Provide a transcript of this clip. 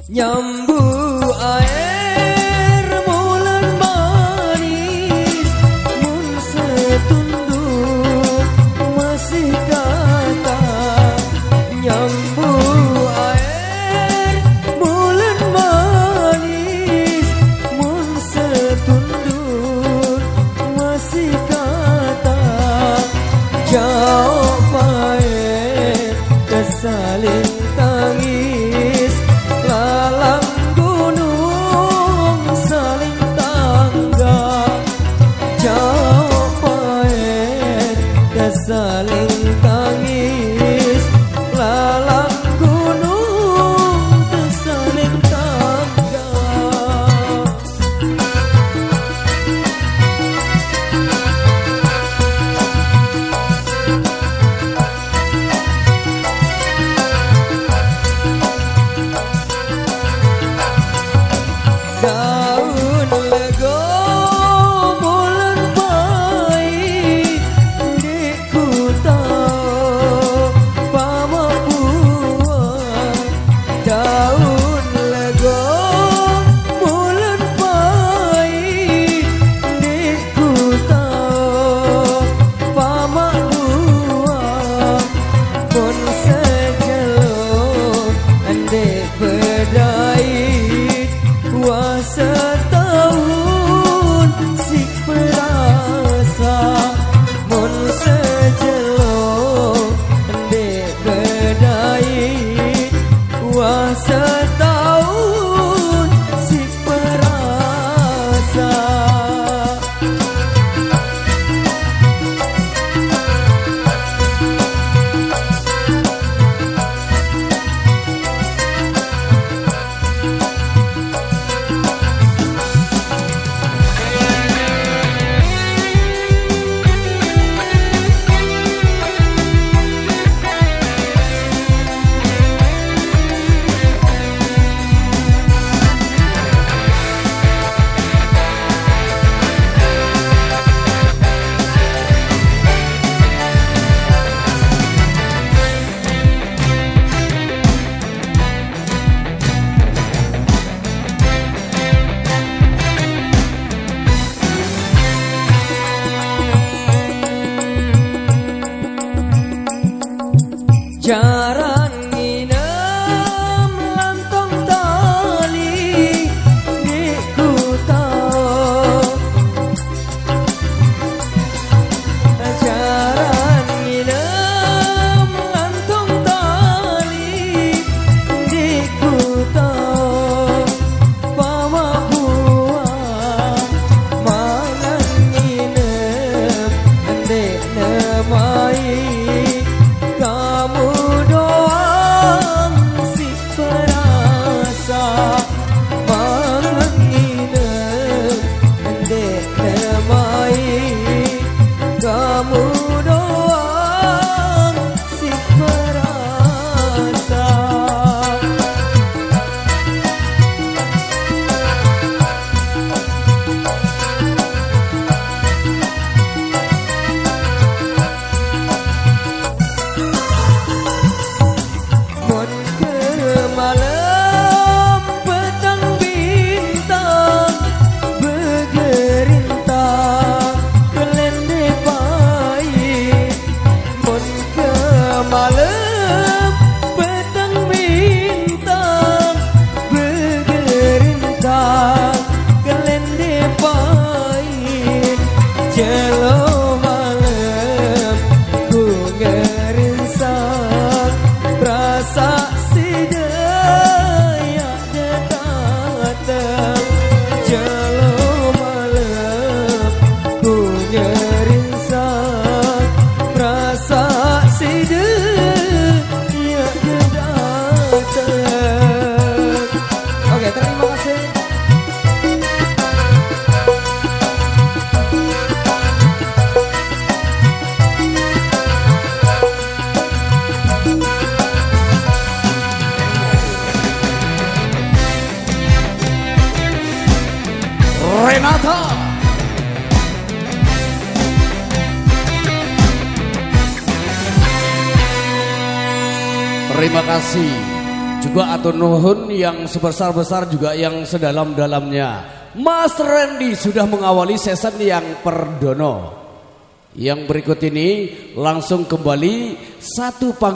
Nyambu air bulan manis, mun setunduk masih kata. Nyambu air bulan manis, mun setunduk masih kata. Jauh pahit kesaling tangis, lalang gunung saling tangga. Jauh pahit kesaling tangis, lalang gunung saling tangga. Daun lego bulan baik, diku tahu pamak buah. Daun lego bulan baik, diku tahu pamak buah. Pun sejeluk andai berdaya, setahun si perasa. Mun sejeluk dek berdaya, setahun si perasa. Jaran nginem lantong tali, diku tahu. Jaran nginem lantong tali, diku tahu. Pamak buah mangan nginem dek nemai. Kamu doang si perasa, mangan nginem dek nemai. Kamu doang si perasa. Malam petang bintang bergerintang kelende pahit. Mun ke malam petang bintang bergerintang kelende pahit. Jelo malam ku ngerinsang rasa Renata. Terima kasih juga atur nuhun yang sebesar-besar juga yang sedalam-dalamnya. Mas Randy sudah mengawali season yang perdono. Yang berikut ini langsung kembali satu panggung.